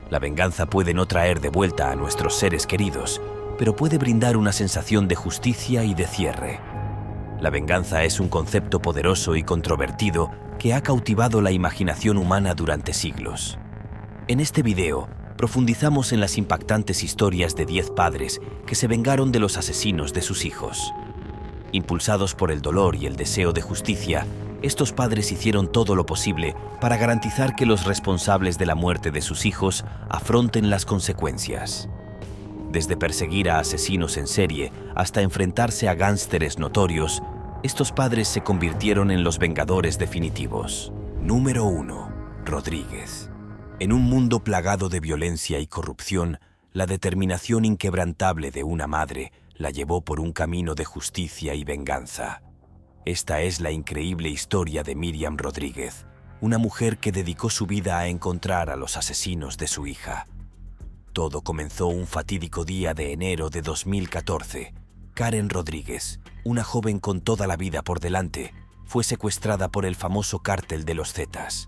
La venganza puede no traer de vuelta a nuestros seres queridos, pero puede brindar una sensación de justicia y de cierre. La venganza es un concepto poderoso y controvertido que ha cautivado la imaginación humana durante siglos. En este video, profundizamos en las impactantes historias de 10 padres que se vengaron de los asesinos de sus hijos. Impulsados por el dolor y el deseo de justicia, estos padres hicieron todo lo posible para garantizar que los responsables de la muerte de sus hijos afronten las consecuencias. Desde perseguir a asesinos en serie hasta enfrentarse a gánsteres notorios, estos padres se convirtieron en los vengadores definitivos. Número 1. Rodríguez. En un mundo plagado de violencia y corrupción, la determinación inquebrantable de una madre la llevó por un camino de justicia y venganza. Esta es la increíble historia de Miriam Rodríguez, una mujer que dedicó su vida a encontrar a los asesinos de su hija. Todo comenzó un fatídico día de enero de 2014. Karen Rodríguez, una joven con toda la vida por delante, fue secuestrada por el famoso cártel de los Zetas.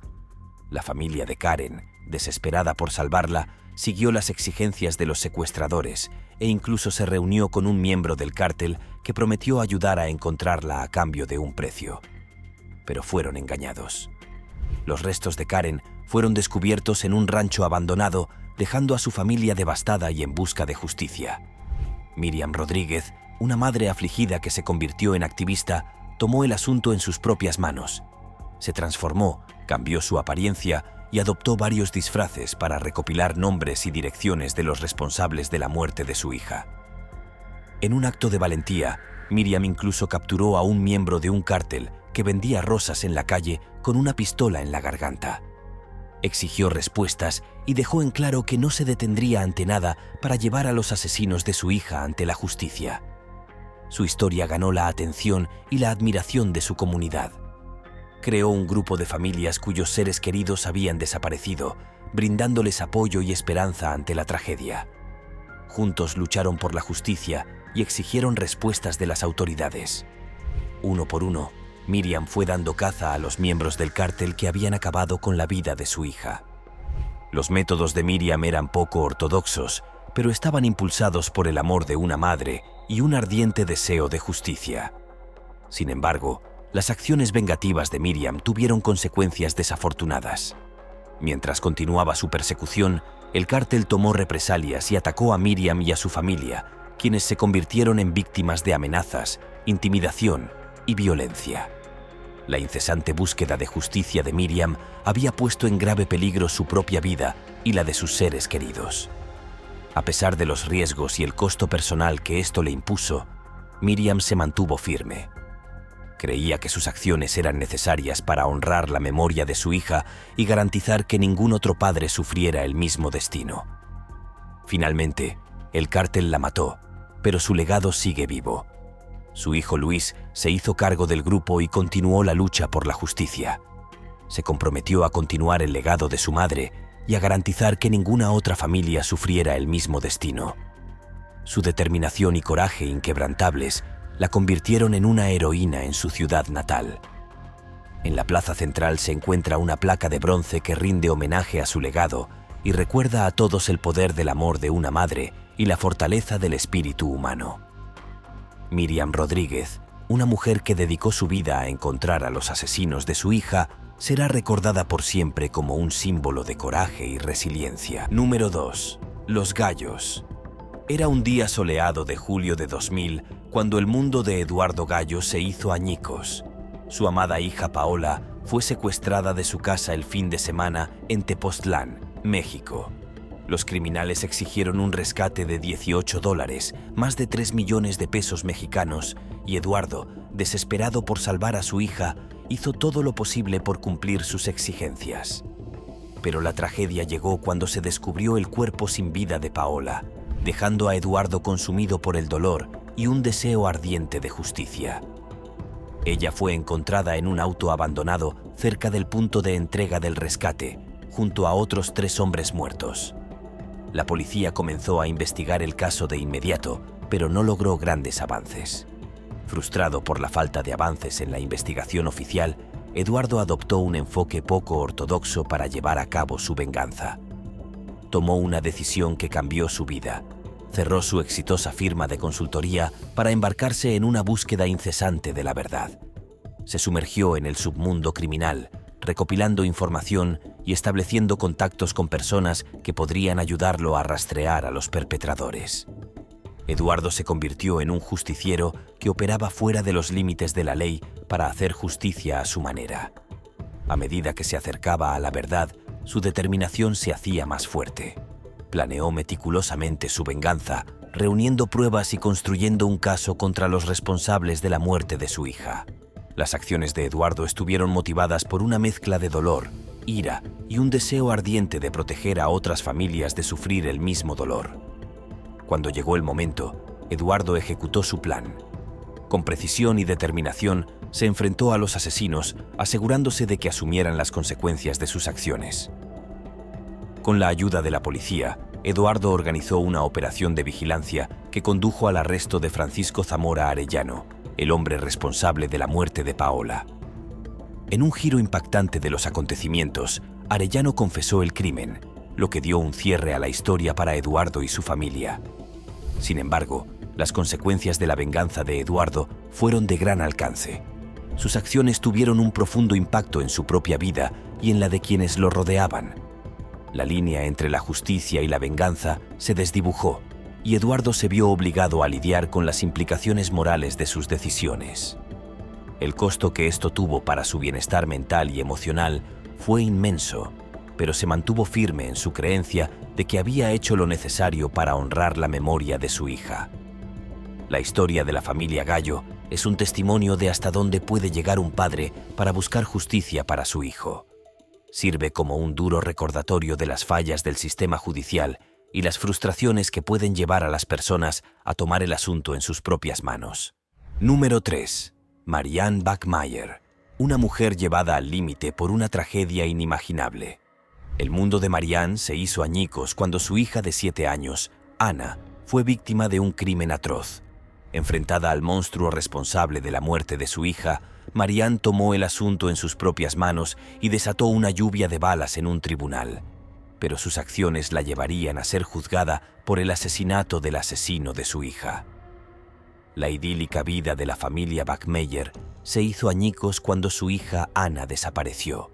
La familia de Karen, desesperada por salvarla, siguió las exigencias de los secuestradores e incluso se reunió con un miembro del cártel que prometió ayudar a encontrarla a cambio de un precio. Pero fueron engañados. Los restos de Karen fueron descubiertos en un rancho abandonado, dejando a su familia devastada y en busca de justicia. Miriam Rodríguez, una madre afligida que se convirtió en activista, tomó el asunto en sus propias manos. Se transformó, cambió su apariencia y adoptó varios disfraces para recopilar nombres y direcciones de los responsables de la muerte de su hija. En un acto de valentía, Miriam incluso capturó a un miembro de un cártel que vendía rosas en la calle con una pistola en la garganta. Exigió respuestas y dejó en claro que no se detendría ante nada para llevar a los asesinos de su hija ante la justicia. Su historia ganó la atención y la admiración de su comunidad. Creó un grupo de familias cuyos seres queridos habían desaparecido, brindándoles apoyo y esperanza ante la tragedia. Juntos lucharon por la justicia y exigieron respuestas de las autoridades. Uno por uno, Miriam fue dando caza a los miembros del cártel que habían acabado con la vida de su hija. Los métodos de Miriam eran poco ortodoxos, pero estaban impulsados por el amor de una madre y un ardiente deseo de justicia. Sin embargo, las acciones vengativas de Miriam tuvieron consecuencias desafortunadas. Mientras continuaba su persecución, el cártel tomó represalias y atacó a Miriam y a su familia, quienes se convirtieron en víctimas de amenazas, intimidación y violencia. La incesante búsqueda de justicia de Miriam había puesto en grave peligro su propia vida y la de sus seres queridos. A pesar de los riesgos y el costo personal que esto le impuso, Miriam se mantuvo firme. Creía que sus acciones eran necesarias para honrar la memoria de su hija y garantizar que ningún otro padre sufriera el mismo destino. Finalmente, el cártel la mató, pero su legado sigue vivo. Su hijo Luis se hizo cargo del grupo y continuó la lucha por la justicia. Se comprometió a continuar el legado de su madre y a garantizar que ninguna otra familia sufriera el mismo destino. Su determinación y coraje inquebrantables la convirtieron en una heroína en su ciudad natal. En la plaza central se encuentra una placa de bronce que rinde homenaje a su legado y recuerda a todos el poder del amor de una madre y la fortaleza del espíritu humano. Miriam Rodríguez, una mujer que dedicó su vida a encontrar a los asesinos de su hija, será recordada por siempre como un símbolo de coraje y resiliencia. Número 2. Los Gallos. Era un día soleado de julio de 2000 cuando el mundo de Eduardo Gallo se hizo añicos. Su amada hija Paola fue secuestrada de su casa el fin de semana en Tepoztlán, México. Los criminales exigieron un rescate de $18, más de 3 millones de pesos mexicanos, y Eduardo, desesperado por salvar a su hija, hizo todo lo posible por cumplir sus exigencias. Pero la tragedia llegó cuando se descubrió el cuerpo sin vida de Paola, dejando a Eduardo consumido por el dolor y un deseo ardiente de justicia. Ella fue encontrada en un auto abandonado cerca del punto de entrega del rescate, junto a otros 3 hombres muertos. La policía comenzó a investigar el caso de inmediato, pero no logró grandes avances. Frustrado por la falta de avances en la investigación oficial, Eduardo adoptó un enfoque poco ortodoxo para llevar a cabo su venganza. tomó una decisión que cambió su vida. Cerró su exitosa firma de consultoría para embarcarse en una búsqueda incesante de la verdad. Se sumergió en el submundo criminal, recopilando información y estableciendo contactos con personas que podrían ayudarlo a rastrear a los perpetradores. Eduardo se convirtió en un justiciero que operaba fuera de los límites de la ley para hacer justicia a su manera. A medida que se acercaba a la verdad, su determinación se hacía más fuerte. Planeó meticulosamente su venganza, reuniendo pruebas y construyendo un caso contra los responsables de la muerte de su hija. Las acciones de Eduardo estuvieron motivadas por una mezcla de dolor, ira y un deseo ardiente de proteger a otras familias de sufrir el mismo dolor. Cuando llegó el momento, Eduardo ejecutó su plan. Con precisión y determinación, se enfrentó a los asesinos, asegurándose de que asumieran las consecuencias de sus acciones. Con la ayuda de la policía, Eduardo organizó una operación de vigilancia que condujo al arresto de Francisco Zamora Arellano, el hombre responsable de la muerte de Paola. En un giro impactante de los acontecimientos, Arellano confesó el crimen, lo que dio un cierre a la historia para Eduardo y su familia. Sin embargo, las consecuencias de la venganza de Eduardo fueron de gran alcance. Sus acciones tuvieron un profundo impacto en su propia vida y en la de quienes lo rodeaban. La línea entre la justicia y la venganza se desdibujó, y Eduardo se vio obligado a lidiar con las implicaciones morales de sus decisiones. El costo que esto tuvo para su bienestar mental y emocional fue inmenso, pero se mantuvo firme en su creencia de que había hecho lo necesario para honrar la memoria de su hija. La historia de la familia Gallo es un testimonio de hasta dónde puede llegar un padre para buscar justicia para su hijo. Sirve como un duro recordatorio de las fallas del sistema judicial y las frustraciones que pueden llevar a las personas a tomar el asunto en sus propias manos. Número 3. Marianne Bachmeier, una mujer llevada al límite por una tragedia inimaginable. El mundo de Marianne se hizo añicos cuando su hija de 7 años, Ana, fue víctima de un crimen atroz. Enfrentada al monstruo responsable de la muerte de su hija, Marianne tomó el asunto en sus propias manos y desató una lluvia de balas en un tribunal. Pero sus acciones la llevarían a ser juzgada por el asesinato del asesino de su hija. La idílica vida de la familia Bachmeier se hizo añicos cuando su hija Ana desapareció.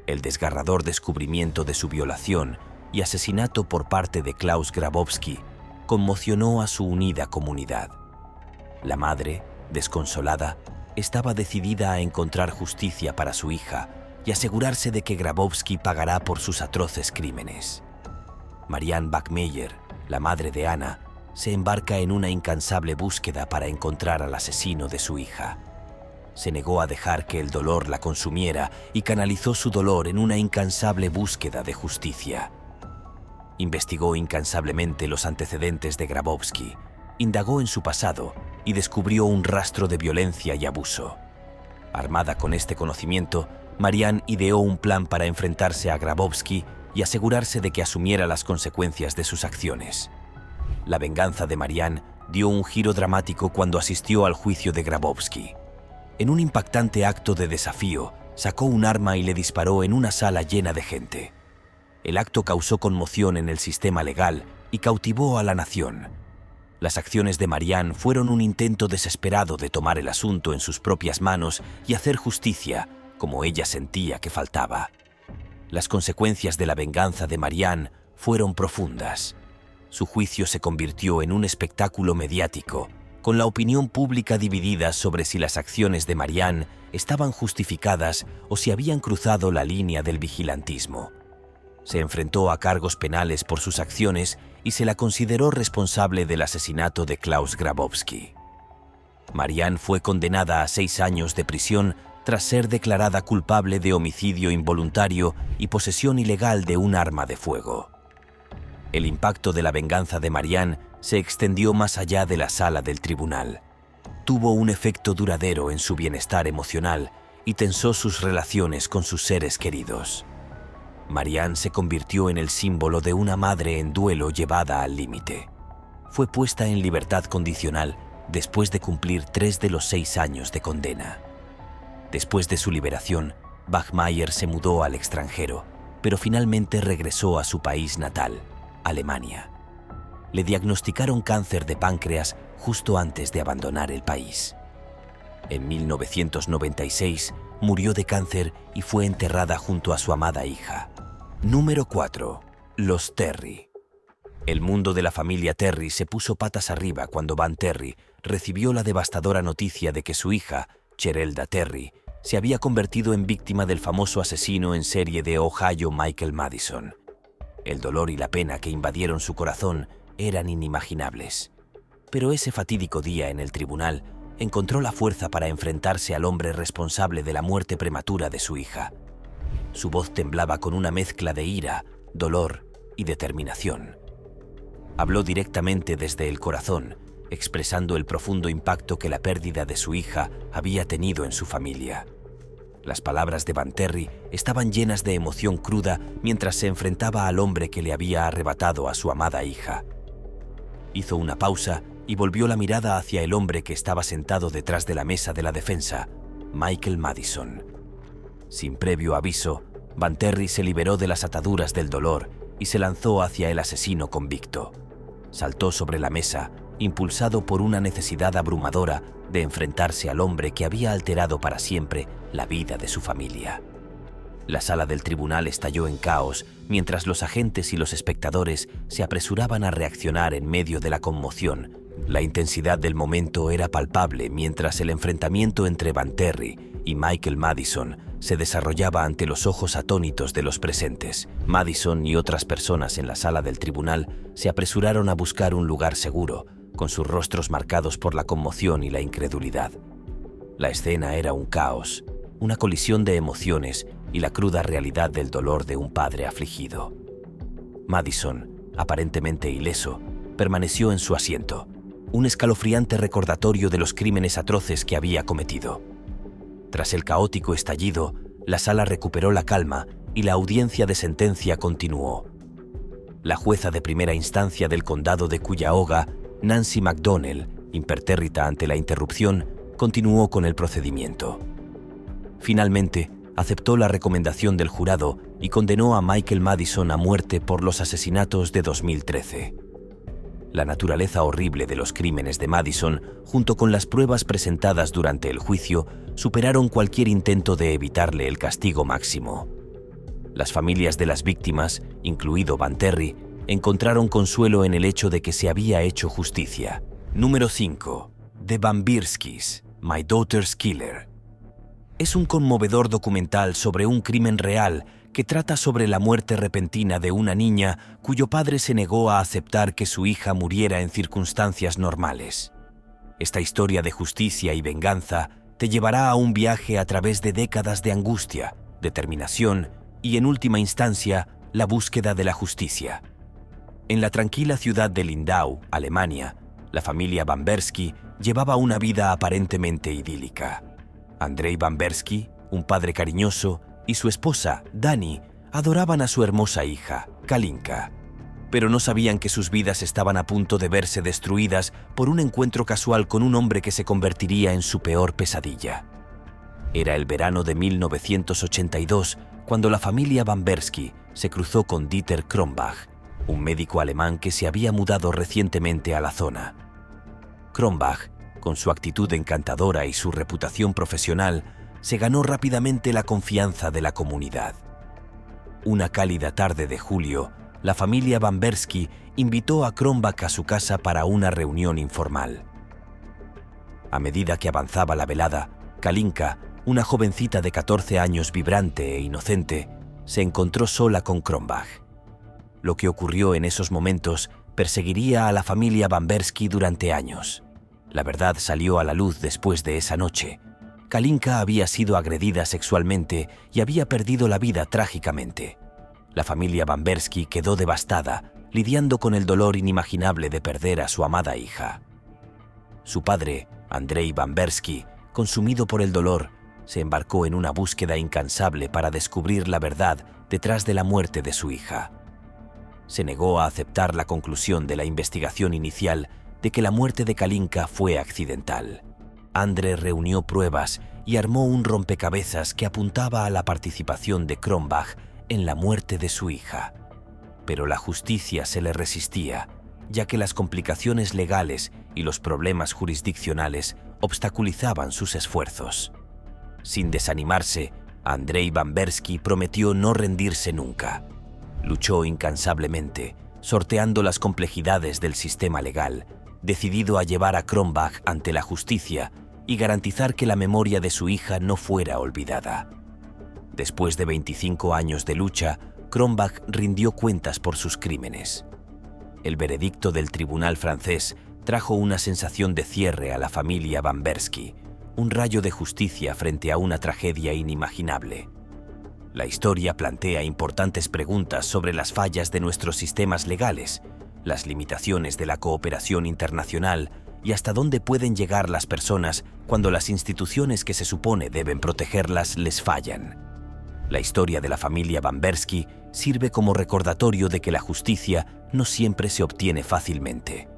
El desgarrador descubrimiento de su violación y asesinato por parte de Klaus Grabowski conmocionó a su unida comunidad. La madre, desconsolada, estaba decidida a encontrar justicia para su hija y asegurarse de que Grabowski pagará por sus atroces crímenes. Marianne Bachmeier, la madre de Ana, se embarca en una incansable búsqueda para encontrar al asesino de su hija. Se negó a dejar que el dolor la consumiera y canalizó su dolor en una incansable búsqueda de justicia. Investigó incansablemente los antecedentes de Grabowski, indagó en su pasado y descubrió un rastro de violencia y abuso. Armada con este conocimiento, Marianne ideó un plan para enfrentarse a Grabowski y asegurarse de que asumiera las consecuencias de sus acciones. La venganza de Marianne dio un giro dramático cuando asistió al juicio de Grabowski. En un impactante acto de desafío, sacó un arma y le disparó en una sala llena de gente. El acto causó conmoción en el sistema legal y cautivó a la nación. Las acciones de Marianne fueron un intento desesperado de tomar el asunto en sus propias manos y hacer justicia, como ella sentía que faltaba. Las consecuencias de la venganza de Marianne fueron profundas. Su juicio se convirtió en un espectáculo mediático, con la opinión pública dividida sobre si las acciones de Marianne estaban justificadas o si habían cruzado la línea del vigilantismo. Se enfrentó a cargos penales por sus acciones y se la consideró responsable del asesinato de Klaus Grabowski. Marianne fue condenada a 6 años de prisión tras ser declarada culpable de homicidio involuntario y posesión ilegal de un arma de fuego. El impacto de la venganza de Marianne se extendió más allá de la sala del tribunal. Tuvo un efecto duradero en su bienestar emocional y tensó sus relaciones con sus seres queridos. Marianne se convirtió en el símbolo de una madre en duelo llevada al límite. Fue puesta en libertad condicional después de cumplir 3 de los 6 años de condena. Después de su liberación, Bachmeier se mudó al extranjero pero finalmente regresó a su país natal, Alemania. Le diagnosticaron cáncer de páncreas justo antes de abandonar el país. En 1996 murió de cáncer y fue enterrada junto a su amada hija. Número 4. Los Terry. El mundo de la familia Terry se puso patas arriba cuando Van Terry recibió la devastadora noticia de que su hija, Cherelda Terry, se había convertido en víctima del famoso asesino en serie de Ohio, Michael Madison. El dolor y la pena que invadieron su corazón eran inimaginables. Pero ese fatídico día en el tribunal encontró la fuerza para enfrentarse al hombre responsable de la muerte prematura de su hija. Su voz temblaba con una mezcla de ira, dolor y determinación. Habló directamente desde el corazón, expresando el profundo impacto que la pérdida de su hija había tenido en su familia. Las palabras de Van Terry estaban llenas de emoción cruda mientras se enfrentaba al hombre que le había arrebatado a su amada hija. Hizo una pausa y volvió la mirada hacia el hombre que estaba sentado detrás de la mesa de la defensa, Michael Madison. Sin previo aviso, Van Terry se liberó de las ataduras del dolor y se lanzó hacia el asesino convicto. Saltó sobre la mesa, impulsado por una necesidad abrumadora de enfrentarse al hombre que había alterado para siempre la vida de su familia. La sala del tribunal estalló en caos mientras los agentes y los espectadores se apresuraban a reaccionar en medio de la conmoción. La intensidad del momento era palpable mientras el enfrentamiento entre Van Terry y Michael Madison se desarrollaba ante los ojos atónitos de los presentes. Madison y otras personas en la sala del tribunal se apresuraron a buscar un lugar seguro, con sus rostros marcados por la conmoción y la incredulidad. La escena era un caos, una colisión de emociones y la cruda realidad del dolor de un padre afligido. Madison, aparentemente ileso, permaneció en su asiento, un escalofriante recordatorio de los crímenes atroces que había cometido. Tras el caótico estallido, la sala recuperó la calma y la audiencia de sentencia continuó. La jueza de primera instancia del condado de Cuyahoga, Nancy McDonnell, impertérrita ante la interrupción, continuó con el procedimiento. Finalmente, aceptó la recomendación del jurado y condenó a Michael Madison a muerte por los asesinatos de 2013. La naturaleza horrible de los crímenes de Madison, junto con las pruebas presentadas durante el juicio, superaron cualquier intento de evitarle el castigo máximo. Las familias de las víctimas, incluido Van Terry, encontraron consuelo en el hecho de que se había hecho justicia. Número 5. The Bamberskys, My Daughter's Killer. Es un conmovedor documental sobre un crimen real que trata sobre la muerte repentina de una niña cuyo padre se negó a aceptar que su hija muriera en circunstancias normales. Esta historia de justicia y venganza te llevará a un viaje a través de décadas de angustia, determinación y, en última instancia, la búsqueda de la justicia. En la tranquila ciudad de Lindau, Alemania, la familia Bambersky llevaba una vida aparentemente idílica. Andrei Bambersky, un padre cariñoso, y su esposa, Dani, adoraban a su hermosa hija, Kalinka, pero no sabían que sus vidas estaban a punto de verse destruidas por un encuentro casual con un hombre que se convertiría en su peor pesadilla. Era el verano de 1982 cuando la familia Bambersky se cruzó con Dieter Kronbach, un médico alemán que se había mudado recientemente a la zona. Kronbach, con su actitud encantadora y su reputación profesional, se ganó rápidamente la confianza de la comunidad. Una cálida tarde de julio, la familia Bambersky invitó a Kronbach a su casa para una reunión informal. A medida que avanzaba la velada, Kalinka, una jovencita de 14 años vibrante e inocente, se encontró sola con Kronbach. Lo que ocurrió en esos momentos perseguiría a la familia Bambersky durante años. La verdad salió a la luz después de esa noche. Kalinka había sido agredida sexualmente y había perdido la vida trágicamente. La familia Bambersky quedó devastada, lidiando con el dolor inimaginable de perder a su amada hija. Su padre, Andrei Bambersky, consumido por el dolor, se embarcó en una búsqueda incansable para descubrir la verdad detrás de la muerte de su hija. Se negó a aceptar la conclusión de la investigación inicial de que la muerte de Kalinka fue accidental. Andre reunió pruebas y armó un rompecabezas que apuntaba a la participación de Kronbach en la muerte de su hija. Pero la justicia se le resistía, ya que las complicaciones legales y los problemas jurisdiccionales obstaculizaban sus esfuerzos. Sin desanimarse, Andrzej Bamberski prometió no rendirse nunca. Luchó incansablemente, sorteando las complejidades del sistema legal, decidido a llevar a Kronbach ante la justicia y garantizar que la memoria de su hija no fuera olvidada. Después de 25 años de lucha, Kronbach rindió cuentas por sus crímenes. El veredicto del tribunal francés trajo una sensación de cierre a la familia Bamberski, un rayo de justicia frente a una tragedia inimaginable. La historia plantea importantes preguntas sobre las fallas de nuestros sistemas legales, las limitaciones de la cooperación internacional y hasta dónde pueden llegar las personas cuando las instituciones que se supone deben protegerlas les fallan. La historia de la familia Bamberski sirve como recordatorio de que la justicia no siempre se obtiene fácilmente.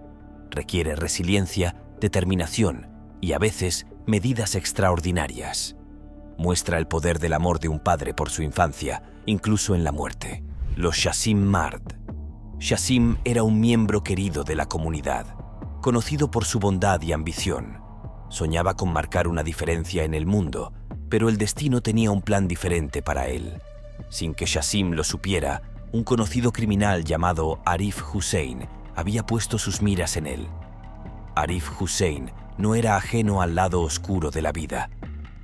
Requiere resiliencia, determinación y a veces medidas extraordinarias. Muestra el poder del amor de un padre por su infancia, incluso en la muerte. Los Chassim Mard. Chassim era un miembro querido de la comunidad, conocido por su bondad y ambición. Soñaba con marcar una diferencia en el mundo, pero el destino tenía un plan diferente para él. Sin que Chassim lo supiera, un conocido criminal llamado Arif Hussein había puesto sus miras en él. Arif Hussein no era ajeno al lado oscuro de la vida.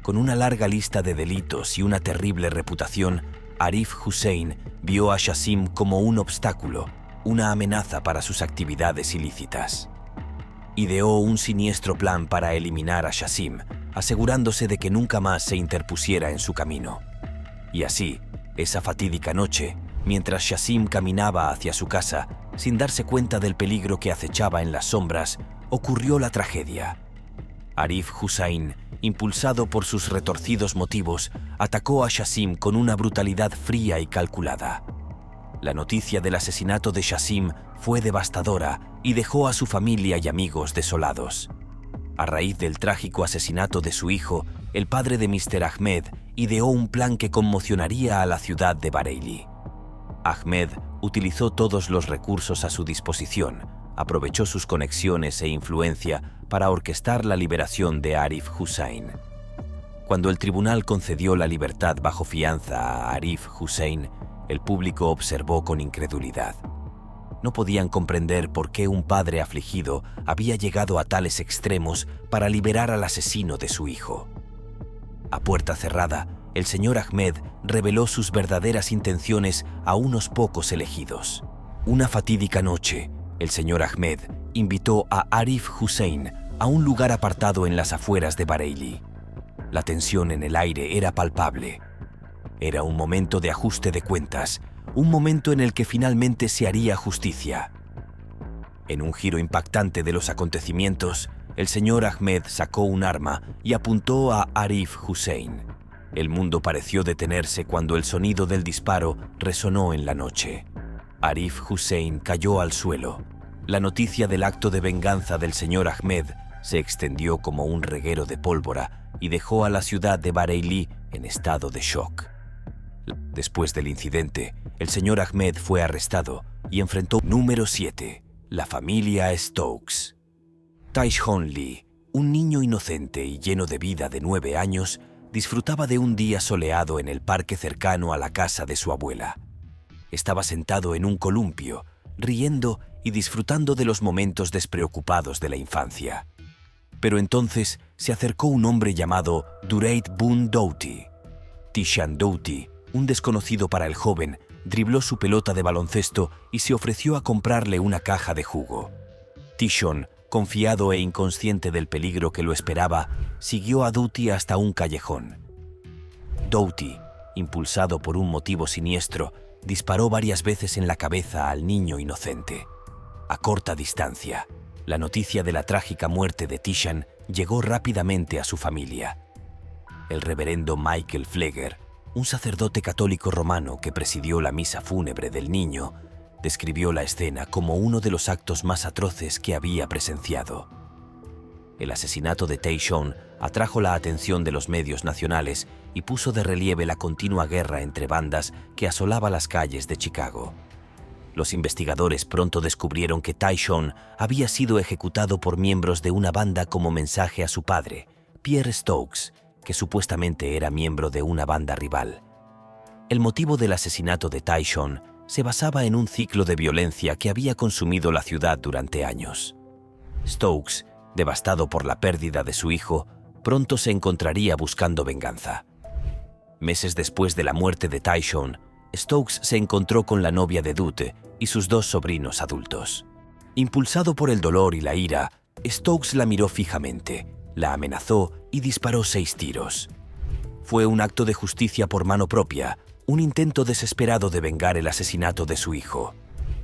Con una larga lista de delitos y una terrible reputación, Arif Hussein vio a Chassim como un obstáculo, una amenaza para sus actividades ilícitas. Ideó un siniestro plan para eliminar a Chassim, asegurándose de que nunca más se interpusiera en su camino. Y así, esa fatídica noche, mientras Chassim caminaba hacia su casa, sin darse cuenta del peligro que acechaba en las sombras, ocurrió la tragedia. Arif Hussein, impulsado por sus retorcidos motivos, atacó a Chassim con una brutalidad fría y calculada. La noticia del asesinato de Chassim fue devastadora y dejó a su familia y amigos desolados. A raíz del trágico asesinato de su hijo, el padre de Mr. Ahmed ideó un plan que conmocionaría a la ciudad de Bareilly. Ahmed utilizó todos los recursos a su disposición, aprovechó sus conexiones e influencia para orquestar la liberación de Arif Hussein. Cuando el tribunal concedió la libertad bajo fianza a Arif Hussein, el público observó con incredulidad. No podían comprender por qué un padre afligido había llegado a tales extremos para liberar al asesino de su hijo. A puerta cerrada, el señor Ahmed reveló sus verdaderas intenciones a unos pocos elegidos. Una fatídica noche, el señor Ahmed invitó a Arif Hussein a un lugar apartado en las afueras de Bareilly. La tensión en el aire era palpable. Era un momento de ajuste de cuentas, un momento en el que finalmente se haría justicia. En un giro impactante de los acontecimientos, el señor Ahmed sacó un arma y apuntó a Arif Hussein. El mundo pareció detenerse cuando el sonido del disparo resonó en la noche. Arif Hussein cayó al suelo. La noticia del acto de venganza del señor Ahmed se extendió como un reguero de pólvora y dejó a la ciudad de Bareilly en estado de shock. Después del incidente, el señor Ahmed fue arrestado y enfrentó número 7, la familia Stokes. Taishon Lee, un niño inocente y lleno de vida de 9 años, disfrutaba de un día soleado en el parque cercano a la casa de su abuela. Estaba sentado en un columpio, riendo y disfrutando de los momentos despreocupados de la infancia. Pero entonces se acercó un hombre llamado Dureit Boone Doughty. Tishan Doughty, un desconocido para el joven, dribló su pelota de baloncesto y se ofreció a comprarle una caja de jugo. Tishon, confiado e inconsciente del peligro que lo esperaba, siguió a Doughty hasta un callejón. Doughty, impulsado por un motivo siniestro, disparó varias veces en la cabeza al niño inocente. A corta distancia, la noticia de la trágica muerte de Tishan llegó rápidamente a su familia. El reverendo Michael Pfleger, un sacerdote católico romano que presidió la misa fúnebre del niño, describió la escena como uno de los actos más atroces que había presenciado. El asesinato de Tayshaun atrajo la atención de los medios nacionales y puso de relieve la continua guerra entre bandas que asolaba las calles de Chicago. Los investigadores pronto descubrieron que Tayshaun había sido ejecutado por miembros de una banda como mensaje a su padre, Pierre Stokes, que supuestamente era miembro de una banda rival. El motivo del asesinato de Tayshaun se basaba en un ciclo de violencia que había consumido la ciudad durante años. Stokes, devastado por la pérdida de su hijo, pronto se encontraría buscando venganza. Meses después de la muerte de Tayshaun, Stokes se encontró con la novia de Dute y sus dos sobrinos adultos. Impulsado por el dolor y la ira, Stokes la miró fijamente, la amenazó y disparó 6 tiros. Fue un acto de justicia por mano propia, un intento desesperado de vengar el asesinato de su hijo.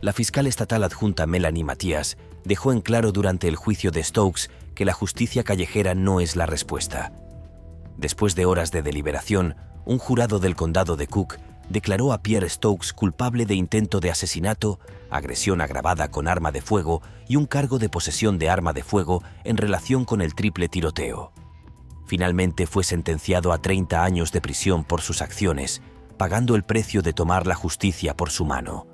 La fiscal estatal adjunta Melanie Matías dejó en claro durante el juicio de Stokes que la justicia callejera no es la respuesta. Después de horas de deliberación, un jurado del condado de Cook declaró a Pierre Stokes culpable de intento de asesinato, agresión agravada con arma de fuego y un cargo de posesión de arma de fuego en relación con el triple tiroteo. Finalmente fue sentenciado a 30 años de prisión por sus acciones, pagando el precio de tomar la justicia por su mano.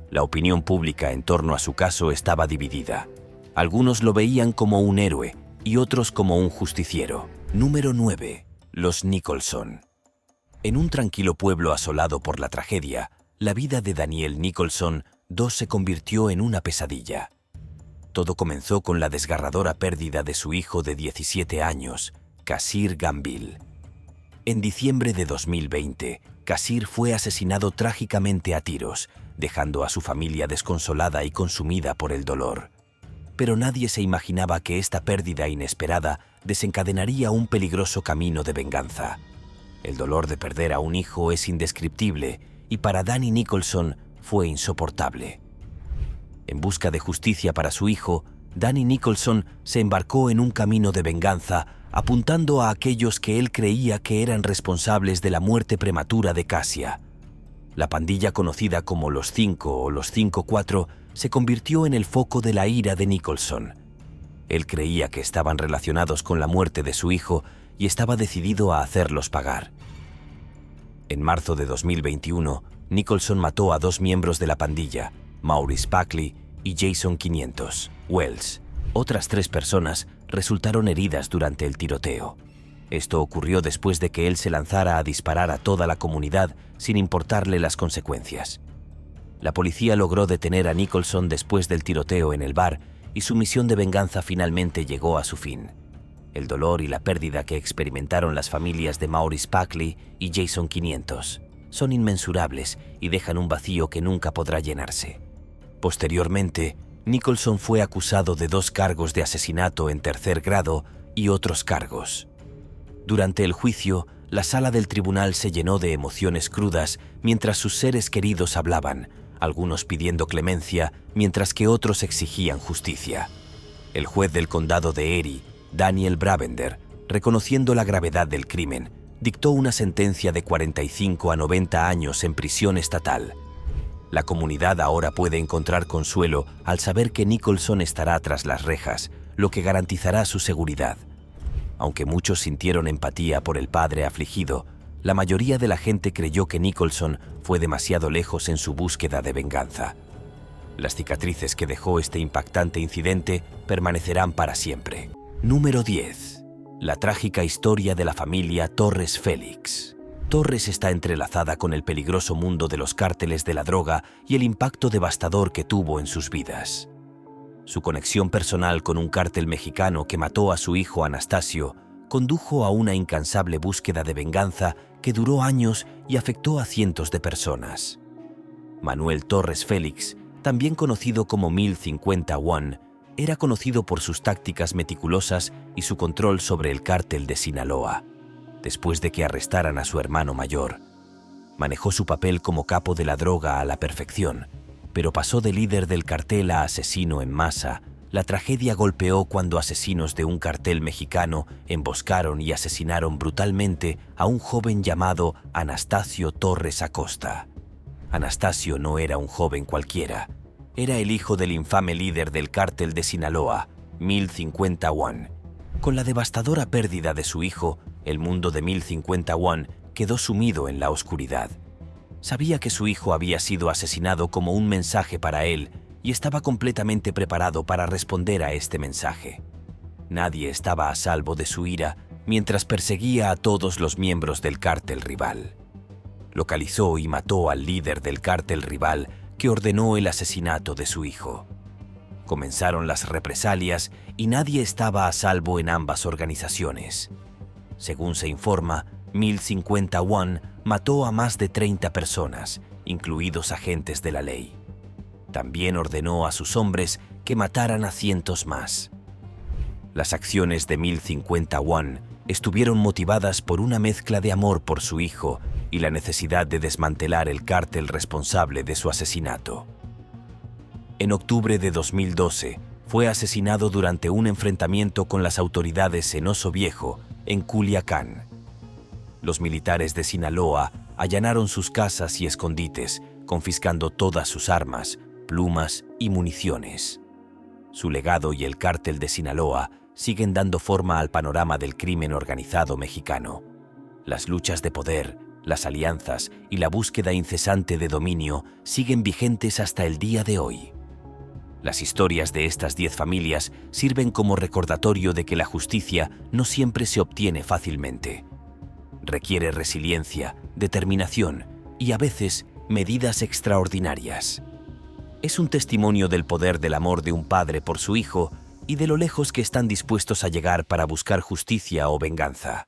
La opinión pública en torno a su caso estaba dividida. Algunos lo veían como un héroe y otros como un justiciero. Número 9. Los Nicholson. En un tranquilo pueblo asolado por la tragedia, la vida de Daniel Nicholson II se convirtió en una pesadilla. Todo comenzó con la desgarradora pérdida de su hijo de 17 años, Kasir Gambill. En diciembre de 2020, Kasir fue asesinado trágicamente a tiros, dejando a su familia desconsolada y consumida por el dolor. Pero nadie se imaginaba que esta pérdida inesperada desencadenaría un peligroso camino de venganza. El dolor de perder a un hijo es indescriptible y para Danny Nicholson fue insoportable. En busca de justicia para su hijo, Danny Nicholson se embarcó en un camino de venganza, apuntando a aquellos que él creía que eran responsables de la muerte prematura de Cassia. La pandilla conocida como los 5 o los 5-4 se convirtió en el foco de la ira de Nicholson. Él creía que estaban relacionados con la muerte de su hijo y estaba decidido a hacerlos pagar. En marzo de 2021, Nicholson mató a 2 miembros de la pandilla, Maurice Buckley y Jason 500 Wells. Otras 3 personas resultaron heridas durante el tiroteo. Esto ocurrió después de que él se lanzara a disparar a toda la comunidad sin importarle las consecuencias. La policía logró detener a Nicholson después del tiroteo en el bar y su misión de venganza finalmente llegó a su fin. El dolor y la pérdida que experimentaron las familias de Maurice Buckley y Jason 500 son inmensurables y dejan un vacío que nunca podrá llenarse. Posteriormente, Nicholson fue acusado de 2 cargos de asesinato en 3er grado y otros cargos. Durante el juicio, la sala del tribunal se llenó de emociones crudas mientras sus seres queridos hablaban, algunos pidiendo clemencia, mientras que otros exigían justicia. El juez del condado de Erie, Daniel Bravender, reconociendo la gravedad del crimen, dictó una sentencia de 45 a 90 años en prisión estatal. La comunidad ahora puede encontrar consuelo al saber que Nicholson estará tras las rejas, lo que garantizará su seguridad. Aunque muchos sintieron empatía por el padre afligido, la mayoría de la gente creyó que Nicholson fue demasiado lejos en su búsqueda de venganza. Las cicatrices que dejó este impactante incidente permanecerán para siempre. Número 10. La trágica historia de la familia Torres Félix. Torres está entrelazada con el peligroso mundo de los cárteles de la droga y el impacto devastador que tuvo en sus vidas. Su conexión personal con un cártel mexicano que mató a su hijo Anastasio condujo a una incansable búsqueda de venganza que duró años y afectó a cientos de personas. Manuel Torres Félix, también conocido como 1051, era conocido por sus tácticas meticulosas y su control sobre el cártel de Sinaloa. Después de que arrestaran a su hermano mayor, manejó su papel como capo de la droga a la perfección, pero pasó de líder del cartel a asesino en masa. La tragedia golpeó cuando asesinos de un cartel mexicano emboscaron y asesinaron brutalmente a un joven llamado Anastasio Torres Acosta. Anastasio no era un joven cualquiera, era el hijo del infame líder del cártel de Sinaloa, 1051, Con la devastadora pérdida de su hijo, el mundo de 1051 quedó sumido en la oscuridad. Sabía que su hijo había sido asesinado como un mensaje para él y estaba completamente preparado para responder a este mensaje. Nadie estaba a salvo de su ira mientras perseguía a todos los miembros del cártel rival. Localizó y mató al líder del cártel rival que ordenó el asesinato de su hijo. Comenzaron las represalias y nadie estaba a salvo en ambas organizaciones. Según se informa, 1051 mató a más de 30 personas, incluidos agentes de la ley. También ordenó a sus hombres que mataran a cientos más. Las acciones de 1051 estuvieron motivadas por una mezcla de amor por su hijo y la necesidad de desmantelar el cártel responsable de su asesinato. En octubre de 2012, fue asesinado durante un enfrentamiento con las autoridades en Oso Viejo, en Culiacán. Los militares de Sinaloa allanaron sus casas y escondites, confiscando todas sus armas, plumas y municiones. Su legado y el cártel de Sinaloa siguen dando forma al panorama del crimen organizado mexicano. Las luchas de poder, las alianzas y la búsqueda incesante de dominio siguen vigentes hasta el día de hoy. Las historias de estas 10 familias sirven como recordatorio de que la justicia no siempre se obtiene fácilmente. Requiere resiliencia, determinación y a veces medidas extraordinarias. Es un testimonio del poder del amor de un padre por su hijo y de lo lejos que están dispuestos a llegar para buscar justicia o venganza.